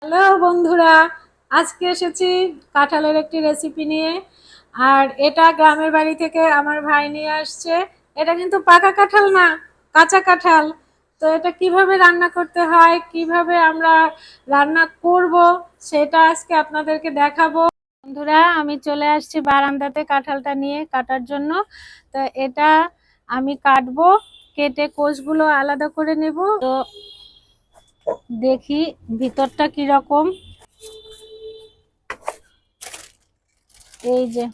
Hello বন্ধুরা, আজকে এসেছি কাঁঠালের একটি রেসিপি নিয়ে। আর এটা গ্রামের বাড়ি থেকে আমার ভাই নিয়ে আসছে। এটা কিন্তু পাকা কাঁঠাল না, কাঁচা কাঁঠাল। তো এটা কিভাবে রান্না করতে হয়, কিভাবে আমরা রান্না করব, সেটা আজকে আপনাদেরকে দেখাবো। বন্ধুরা, আমি চলে আসছি বারান্দাতে কাঁঠালটা নিয়ে কাটার জন্য। তো এটা আমি কাটবো, কেটে কোষগুলো আলাদা করে নেব। তো দেখি ভিতরটা কিরকম। এই যে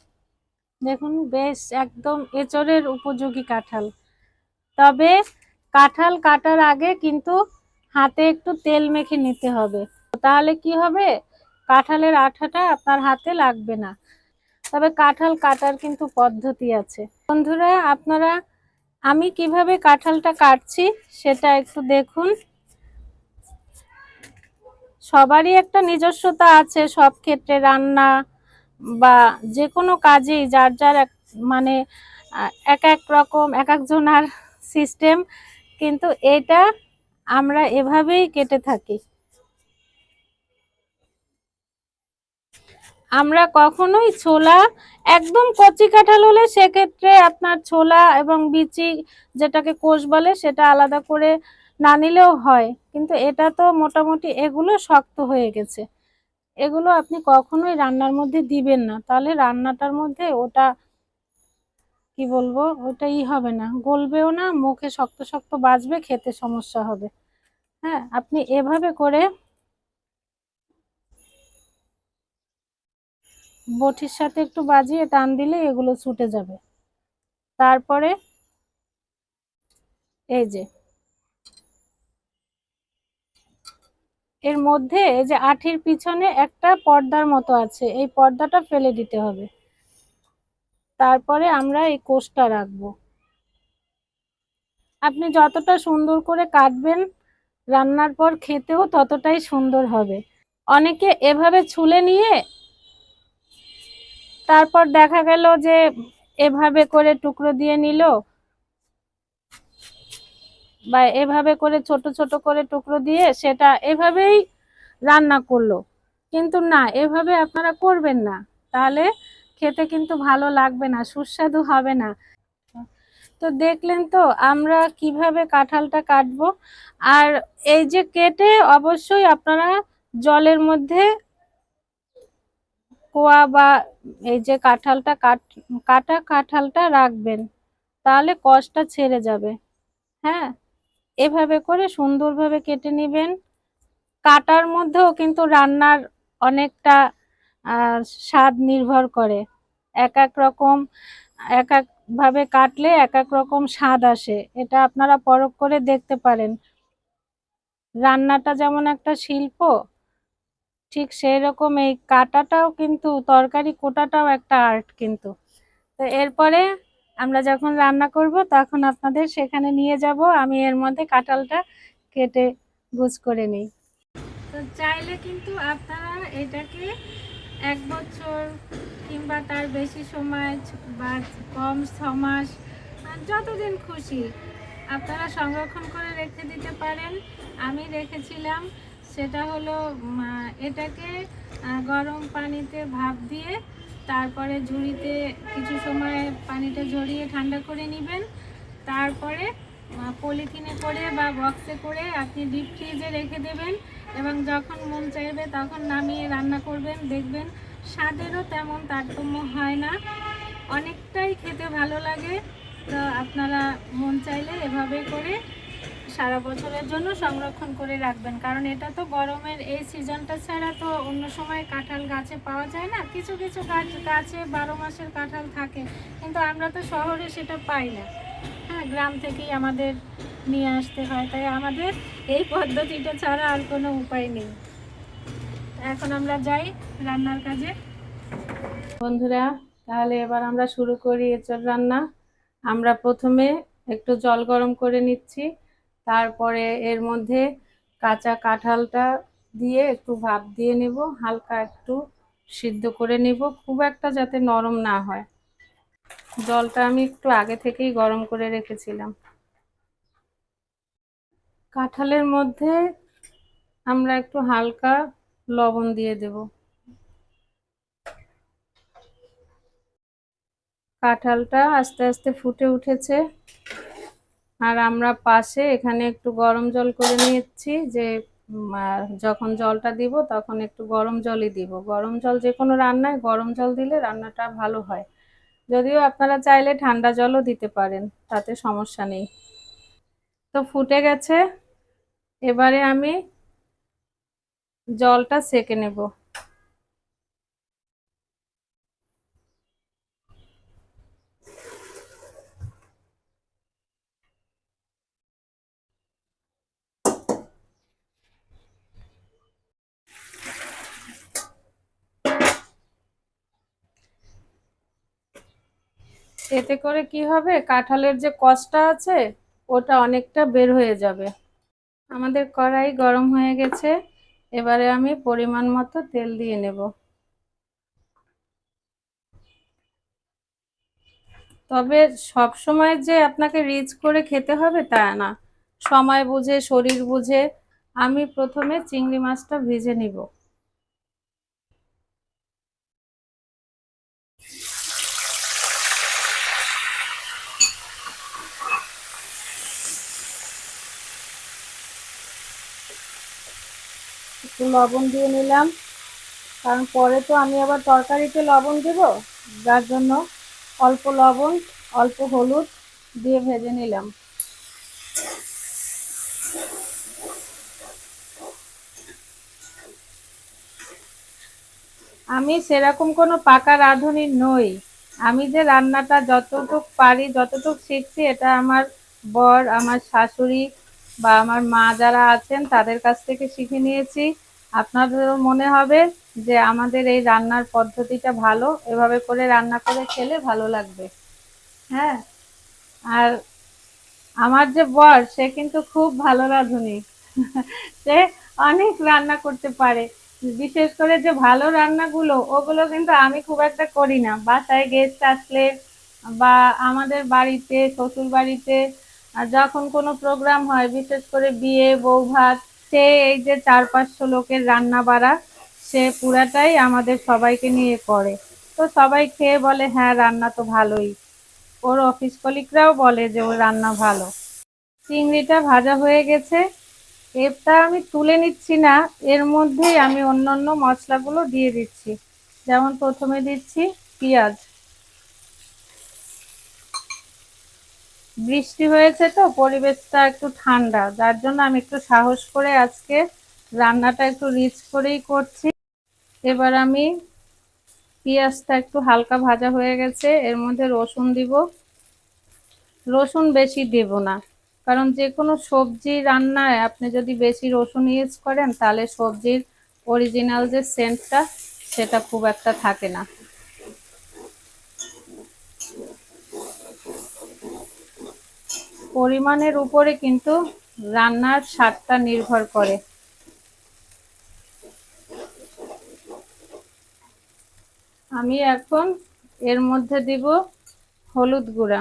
দেখুন, বেশ একদম এঁচড়ের উপযোগী কাঁঠাল। তবে কাঁঠাল কাটার আগে কিন্তু হাতে একটু তেল মেখে নিতে হবে, তাহলে কি হবে, কাঁঠালের আঠাটা আপনার হাতে লাগবে না। তবে কাঁঠাল কাটার কিন্তু পদ্ধতি আছে বন্ধুরা। আপনারা আমি কিভাবে কাঁঠালটা কাটছি সেটা একটু দেখুন। সবারই একটা নিজস্বতা আছে সব ক্ষেত্রে, রান্না বা যে কোনো কাজেই যার যার মানে এক এক রকম, এক একজনার সিস্টেম। কিন্তু এটা আমরা এভাবেই কেটে থাকি। আমরা কখনোই ছোলা, একদম কচি কাঁঠাল হলে সেক্ষেত্রে আপনার ছোলা এবং বিচি, যেটাকে কোষ বলে, সেটা আলাদা করে না নিলেও হয়। কিন্তু এটা তো মোটামুটি এগুলো শক্ত হয়ে গেছে, এগুলো আপনি কখনোই রান্নার মধ্যে দিবেন না, তাহলে রান্নাটার মধ্যে ওটা কি বলবো, ওটাই হবে না, গলবেও না, মুখে শক্ত শক্ত বাজবে, খেতে সমস্যা হবে। হ্যাঁ, আপনি এভাবে করে বটির সাথে একটু বাজিয়ে টান দিলে এগুলো ছুটে যাবে। তারপরে এই যে এর মধ্যে এই যে আঠির পিছনে একটা পর্দার মতো আছে, এই পর্দাটা ফেলে দিতে হবে। তারপরে আমরা এই কোষটা রাখবো। আপনি যতটা সুন্দর করে কাটবেন, রান্নার পর খেতেও ততটাই সুন্দর হবে। অনেকে এভাবে ছুলে নিয়ে তারপর দেখা গেল যে এভাবে করে টুকরো দিয়ে নিল, বা এভাবে করে ছোট ছোট করে টুকরো দিয়ে সেটা এভাবেই রান্না করলো। কিন্তু না, এভাবে আপনারা করবেন না, তাহলে খেতে কিন্তু ভালো লাগবে না, সুস্বাদু হবে না। তো দেখলেন তো আমরা কিভাবে কাঁঠালটা কাটবো। আর এই যে কেটে অবশ্যই আপনারা জলের মধ্যে কোয়া বা এই যে কাটা কাঁঠালটা রাখবেন, তাহলে কষটা ছেড়ে যাবে। হ্যাঁ, এভাবে করে সুন্দরভাবে কেটে নেবেন। কাটার মধ্যেও কিন্তু রান্নার অনেকটা স্বাদ নির্ভর করে। এক এক রকম, এক এক ভাবে কাটলে এক এক রকম স্বাদ আসে, এটা আপনারা পরখ করে দেখতে পারেন। রান্নাটা যেমন একটা শিল্প, ঠিক সেই রকম এই কাটাটাও কিন্তু, তরকারি কোটাটাও একটা আর্ট কিন্তু। তো এরপরে আমরা যখন রান্না করব তখন আপনাদের সেখানে নিয়ে যাব, আমি এর মধ্যে কাঁঠালটা কেটে গুছ করে নিই। তো চাইলে কিন্তু আপনারা এটাকে 1 বছর কিংবা তার বেশি সময় বা কম 6 মাস, যতদিন খুশি আপনারা সংরক্ষণ করে রেখে দিতে পারেন। আমি রেখেছিলাম, সেটা হলো এটাকে গরম পানিতে ভাপ দিয়ে তারপরে ঝুড়িতে কিছু সময় পানিটা ঝরিয়ে ঠান্ডা করে নেবেন। তারপরে পলিথিনে করে বা বক্সে করে আপনি ডিপ ফ্রিজে রেখে দেবেন, এবং যখন মন চাইবে তখন নামিয়ে রান্না করবেন, দেখবেন স্বাদেরও তেমন তারতম্য হয় না, অনেকটাই খেতে ভালো লাগে। তো আপনারা মন চাইলে এভাবে করে সারা বছরের জন্য সংরক্ষণ করে রাখবেন, কারণ এটা তো গরমের এই সিজনটা ছাড়া তো অন্য সময় কাঁঠাল গাছে পাওয়া যায় না। কিছু কিছু গাছে 12 মাসের কাঁঠাল থাকে, কিন্তু আমরা তো শহরে সেটা পাই না। হ্যাঁ, গ্রাম থেকেই আমাদের নিয়ে আসতে হয়, তাই আমাদের এই পদ্ধতিটা ছাড়া আর কোনো উপায় নেই। এখন আমরা যাই রান্নার কাজে। বন্ধুরা, তাহলে এবার আমরা শুরু করি এঁচড় রান্না। আমরা প্রথমে একটু জল গরম করে নিচ্ছি, তারপরে এর মধ্যে কাঁচা কাঁঠালটা দিয়ে একটু ভাপ দিয়ে নেব, হালকা একটু সিদ্ধ করে নেব, খুব একটা যাতে নরম না হয়। জলটা আমি একটু আগে থেকেই গরম করে রেখেছিলাম। কাঁঠালের মধ্যে আমরা একটু হালকা লবণ দিয়ে দেব। কাঁঠালটা আস্তে আস্তে ফুটে উঠেছে, আর আমরা পাশে এখানে একটু গরম জল করে নিচ্ছি, যে যখন জলটা দিব তখন একটু গরম জলই দিব। গরম জল যে কোনো রান্নায় গরম জল দিলে রান্নাটা ভালো হয়। যদিও আপনারা চাইলে ঠান্ডা জলও দিতে পারেন, তাতে সমস্যা নেই। তো ফুটে গেছে, এবারে আমি জলটা সেঁকে নেব। এতে করে কি হবে, কাঁঠালের যে কষটা আছে ওটা অনেকটা বের হয়ে যাবে। আমাদের কড়াই গরম হয়ে গেছে, এবারে আমি পরিমাণ মতো তেল দিয়ে নেব। তবে সব সময় যে আপনাকে রিচ করে খেতে হবে তা না, সময় বুঝে শরীর বুঝে আমি প্রথমে চিংড়ি মাছটা ভেজে নিব। একটু লবণ দিয়ে নিলাম, কারণ পরে তো আমি আবার তরকারিতে লবণ দেব, যার জন্য অল্প লবণ অল্প হলুদ দিয়ে ভেজে নিলাম। আমি সেরকম কোনো পাকা রাঁধুনি নই। আমি যে রান্নাটা যতটুক পারি যতটুক শিখছি, এটা আমার বর, আমার শাশুড়ি বা আমার মা যারা আছেন তাদের কাছ থেকে শিখে নিয়েছি। আপনাদেরও মনে হবে যে আমাদের এই রান্নার পদ্ধতিটা ভালো, এভাবে করে রান্না করে খেলে ভালো লাগবে। হ্যাঁ, আর আমার যে বর সে কিন্তু খুব ভালো রাঁধুনি। সে অনেক রান্না করতে পারে। বিশেষ করে যে ভালো রান্নাগুলো ওগুলো কিন্তু আমি খুব একটা করি না। বাসায় গেস্ট আসলে বা আমাদের বাড়িতে শ্বশুর বাড়িতে যখন কোনো প্রোগ্রাম হয়, বিশেষ করে বিয়ে বৌভাত, সে এই যে 400-500 লোকের রান্না বাড়া সে পুরাটাই আমাদের সবাইকে নিয়ে করে। তো সবাই খেয়ে বলে হ্যাঁ রান্না তো ভালোই। ওর অফিস কলিগরাও বলে যে ওর রান্না ভালো। চিংড়িটা ভাজা হয়ে গেছে, এটা আমি তুলে নিচ্ছি না, এর মধ্যেই আমি অন্যান্য মশলাগুলো দিয়ে দিচ্ছি। যেমন প্রথমে দিচ্ছি পেঁয়াজ। বৃষ্টি হয়েছে তো পরিবেশটা একটু ঠান্ডা, যার জন্য আমি একটু সাহস করে আজকে রান্নাটা একটু রিচ করেই করছি। এবার আমি পেঁয়াজটা একটু হালকা ভাজা হয়ে গেছে, এর মধ্যে রসুন দিব। রসুন বেশি দেব না, কারণ যে কোনো সবজি রান্নায় আপনি যদি বেশি রসুন ইউজ করেন তাহলে সবজির অরিজিনাল যে সেন্টটা সেটা খুব একটা থাকে না। পরিমাণের উপরে কিন্তু রান্নার স্বাদটা নির্ভর করে। আমি এখন এর মধ্যে দিব হলুদ গুঁড়া।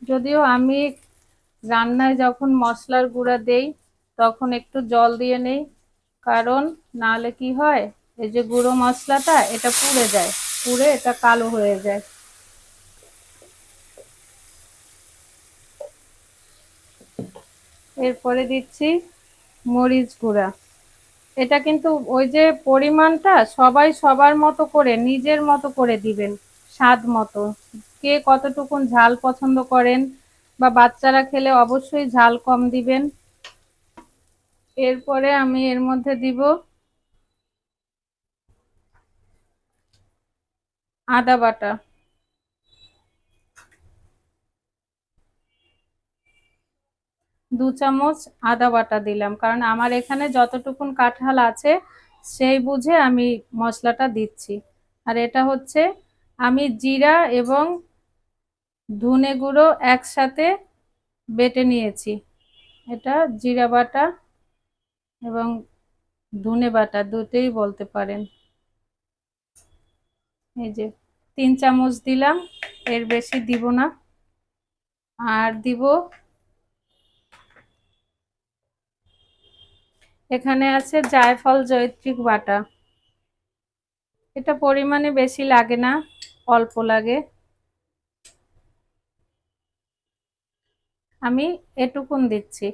যদিও আমি রান্নায় যখন মশলার গুঁড়া দেই তখন একটু জল দিয়ে নেই, কারণ নাহলে কি হয়, এই যে গুঁড়ো মশলাটা এটা পুড়ে যায়, পুড়ে এটা কালো হয়ে যায়। এরপরে দিচ্ছি মরিচ গুঁড়া। এটা কিন্তু ওই যে পরিমাণটা সবাই সবার মতো করে নিজের মতো করে দিবেন, স্বাদ মতো। কে কতটুকুন ঝাল পছন্দ করেন, বা বাচ্চারা খেলে অবশ্যই ঝাল কম দিবেন। এরপরে আমি এর মধ্যে দিব আদা বাটা। 2 চামচ আদা বাটা দিলাম, কারণ আমার এখানে যতটুকুন কাঁঠাল আছে সেই বুঝে আমি মশলাটা দিচ্ছি। আর এটা হচ্ছে আমি জিরা এবং ধনে গুঁড়ো একসাথে বেটে নিয়েছি। এটা জিরা বাটা এবং ধনে বাটা দুটোই বলতে পারেন। এই যে 3 চামচ দিলাম, এর বেশি দিব না। আর দিব এখানে আছে জায়ফল জয়িত্রী বাটা। এটা পরিমাণে বেশি লাগে না, অল্প লাগে। আমি এটুকুন দিচ্ছি।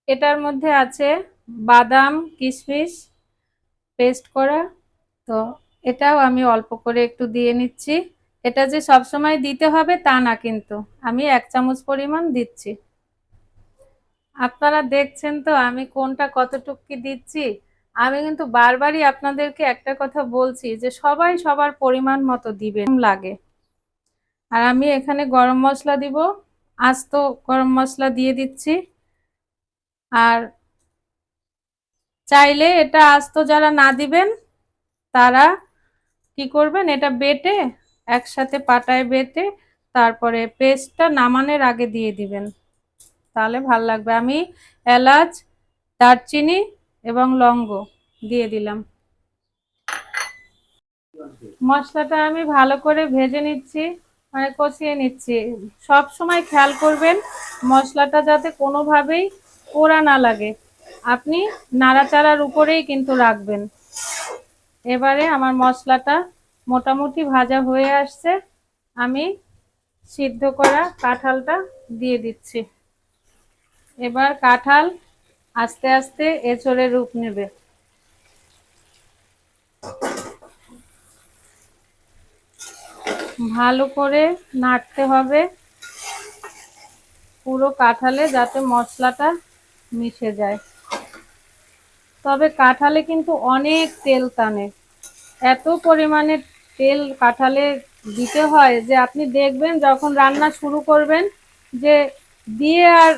এটার মধ্যে আছে বাদাম কিশমিশ পেস্ট করা, তো এটাও আমি অল্প করে একটু দিয়ে নিচ্ছি। এটা যে সব সময় দিতে হবে তা না, কিন্তু আমি 1 চামচ পরিমাণ দিচ্ছি। আপনারা দেখছেন তো আমি কোনটা কতটুকু কি দিচ্ছি। আমি কিন্তু বারবারই আপনাদেরকে একটা কথা বলছি যে সবাই সবার পরিমাণ মতো দিবেন লাগে। আর আমি এখানে গরম মশলা দিব, আস্ত গরম মশলা দিয়ে দিচ্ছি। আর চাইলে এটা আস্ত যারা না দিবেন তারা কি করবেন, এটা বেটে একসাথে পাটায় বেটে তারপরে পেস্টটা নামানোর আগে দিয়ে দিবেন, তাহলে ভাল লাগবে। আমি এলাচ, দারচিনি এবং লবঙ্গ দিয়ে দিলাম। মশলাটা আমি ভালো করে ভেজে নিচ্ছি, মানে কষিয়ে নিচ্ছি। সব সময় খেয়াল করবেন মশলাটা যাতে কোনোভাবেই পোড়া না লাগে, আপনি নাড়াচাড়ার উপরেই কিন্তু রাখবেন। এবারে আমার মশলাটা মোটামুটি ভাজা হয়ে আসছে, আমি সিদ্ধ করা কাঁঠালটা দিয়ে দিচ্ছি। এবার কাঁঠাল আস্তে আস্তে এঁচোড়ে রূপ নেবে। ভালো করে নাড়তে হবে পুরো কাঁঠালে, যাতে মশলাটা মিশে যায়। তবে কাঁঠালে কিন্তু অনেক তেল টানে, এত পরিমাণে তেল কাঁঠালে দিতে হয় যে আপনি দেখবেন যখন রান্না শুরু করবেন যে দিয়ে আর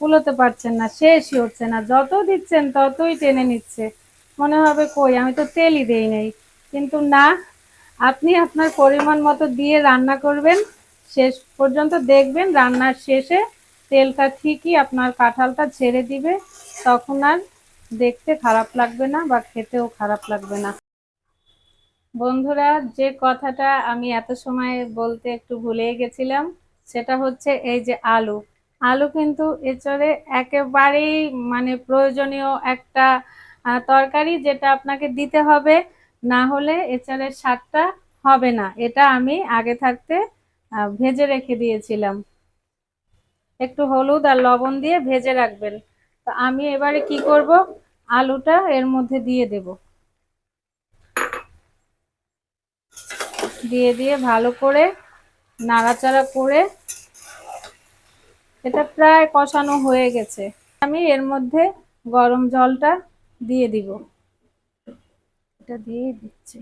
কুলোতে পারছেন না, শেষই হচ্ছে না, যত দিচ্ছেন ততই টেনে নিচ্ছে, মনে হবে কই আমি তো তেলই দেই নাই। কিন্তু না, আপনি আপনার পরিমাণ মতো দিয়ে রান্না করবেন, শেষ পর্যন্ত দেখবেন রান্নার শেষে তেলটা ঠিকই আপনার কাঁঠালটা ছেড়ে দিবে, তখন আর দেখতে খারাপ লাগবে না বা খেতেও খারাপ লাগবে না। বন্ধুরা, যে কথাটা আমি এত সময় বলতে একটু ভুলে গেছিলাম, সেটা হচ্ছে এই যে আলু। আলু কিন্তু এঁচড়ে একেবারেই মানে প্রয়োজনীয় একটা তরকারি, যেটা আপনাকে দিতে হবে, না হলে এঁচড়ের স্বাদটা হবে না। এটা আমি আগে থাকতে ভেজে রেখে দিয়েছিলাম, একটু হলুদ আর লবণ দিয়ে ভেজে রাখবেন। তো আমি এবারে কি করব, আলুটা এর মধ্যে দিয়ে দেব, দিয়ে দিয়ে ভালো করে নাড়াচাড়া করে এটা প্রায় কষানো হয়ে গেছে। আমি এর মধ্যে গরম জলটা দিয়ে দিব, এটা দিয়ে দিচ্ছি।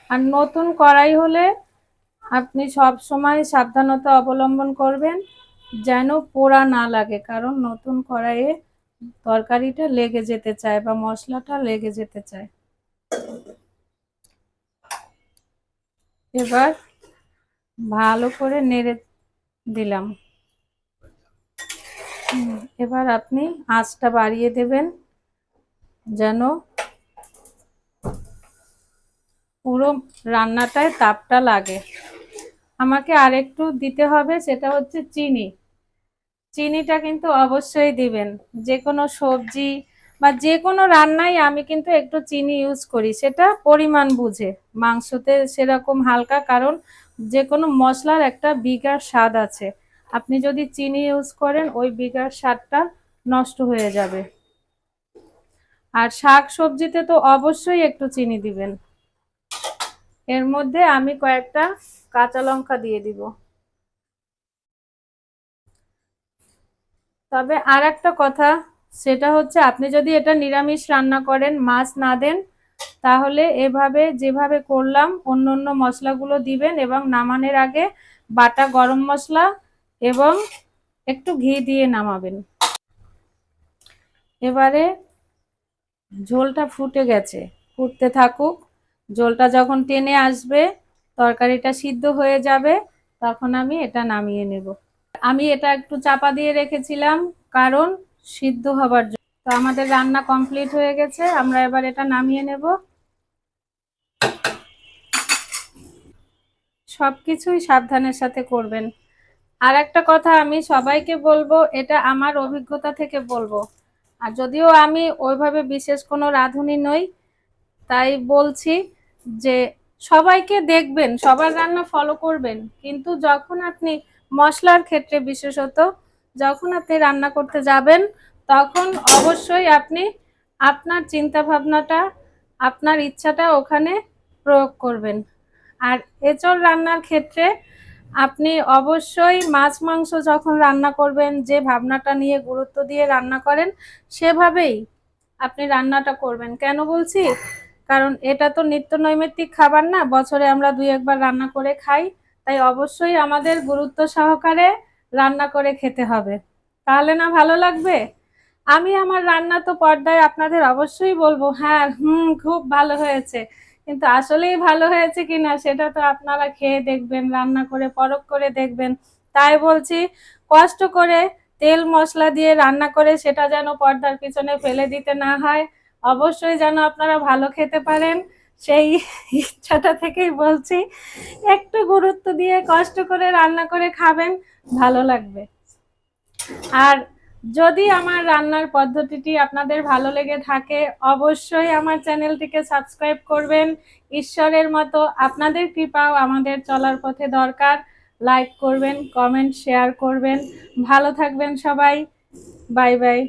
আর নতুন কড়াই হলে আপনি সব সময় সাবধানতা অবলম্বন করবেন যেন পোড়া না লাগে, কারণ নতুন কড়াইয়ে তরকারিটা লেগে যেতে চায় বা মশলাটা লেগে যেতে চায়। এবার ভালো করে নেড়ে দিলাম। এবার আপনি আঁচটা বাড়িয়ে দেবেন যেন পুরো রান্নাটায় তাপটা লাগে। আমাকে আরেকটু দিতে হবে, সেটা হচ্ছে চিনি। চিনিটা কিন্তু অবশ্যই দিবেন, যে কোনো সবজি বা যে কোনো রান্নায় আমি কিন্তু একটু চিনি ইউজ করি, সেটা পরিমাণ বুঝে। মাংসতে সেরকম হালকা, কারণ যে কোনো মশলার একটা বিগার স্বাদ আছে, আপনি যদি চিনি ইউজ করেন ওই বিগার স্বাদটা নষ্ট হয়ে যাবে। আর শাক সবজিতে তো অবশ্যই একটু চিনি দিবেন। এর মধ্যে আমি কয়েকটা কাঁচা লঙ্কা দিয়ে দিব। তবে আর একটা কথা, সেটা হচ্ছে আপনি যদি এটা নিরামিষ রান্না করেন, মাছ না দেন, তাহলে এভাবে যেভাবে করলাম অন্য অন্য মশলাগুলো দিবেন এবং নামানোর আগে বাটা গরম মশলা এবং একটু ঘি দিয়ে নামাবেন। এবারে ঝোলটা ফুটে গেছে, ফুটতে থাকুক। ঝোলটা যখন টেনে আসবে, তরকারিটা সিদ্ধ হয়ে যাবে, তখন আমি এটা নামিয়ে নেব। আমি এটা একটু চাপা দিয়ে রেখেছিলাম কারণ সিদ্ধ হবার জন্য। তো আমাদের রান্না কমপ্লিট হয়ে গেছে, আমরা এবার এটা নামিয়ে নেব। সবকিছুই সাবধানের সাথে করবেন। আর একটা কথা আমি সবাইকে বলবো, এটা আমার অভিজ্ঞতা থেকে বলবো, আর যদিও আমি ওইভাবে বিশেষ কোনো রাঁধুনি নই, তাই বলছি যে সবাইকে দেখবেন, সবার রান্না ফলো করবেন, কিন্তু যখন আপনি মশলার ক্ষেত্রে বিশেষত যখন আপনি রান্না করতে যাবেন, তখন অবশ্যই আপনি আপনার চিন্তা ভাবনাটা, আপনার ইচ্ছাটা ওখানে প্রয়োগ করবেন। আর এঁচোড় রান্নার ক্ষেত্রে আপনি অবশ্যই মাছ মাংস যখন রান্না করবেন, যে ভাবনাটা নিয়ে গুরুত্ব দিয়ে রান্না করেন, সেভাবেই আপনি রান্নাটা করবেন। কেন বলছি? কারণ এটা তো নিত্য নৈমিত্তিক খাবার না, বছরে আমরা ২-১ বার রান্না করে খাই, তাই অবশ্যই আমাদের গুরুত্ব সহকারে রান্না করে খেতে হবে। তাহলে না ভালো লাগবে? আমি আমার রান্না তো পর্দায় আপনাদের অবশ্যই বলবো, হ্যাঁ খুব ভালো হয়েছে, কিন্তু আসলেই ভালো হয়েছে কিনা সেটা তো আপনারা খেয়ে দেখবেন, রান্না করে পরখ করে দেখবেন। তাই বলছি, কষ্ট করে তেল মশলা দিয়ে রান্না করে সেটা যেন পর্দার পিছনে ফেলে দিতে না হয়, অবশ্যই যেন আপনারা ভালো খেতে পারেন, সেই ইচ্ছাটা থেকেই বলছি, একটু গুরুত্ব দিয়ে কষ্ট করে রান্না করে খাবেন, ভালো লাগবে। আর যদি আমার রান্নার পদ্ধতিটি আপনাদের ভালো লেগে থাকে, অবশ্যই আমার চ্যানেলটিকে সাবস্ক্রাইব করবেন। ঈশ্বরের মতো আপনাদের কৃপাও আমাদের চলার পথে দরকার। লাইক করবেন, কমেন্ট, শেয়ার করবেন। ভালো থাকবেন সবাই। Bye bye.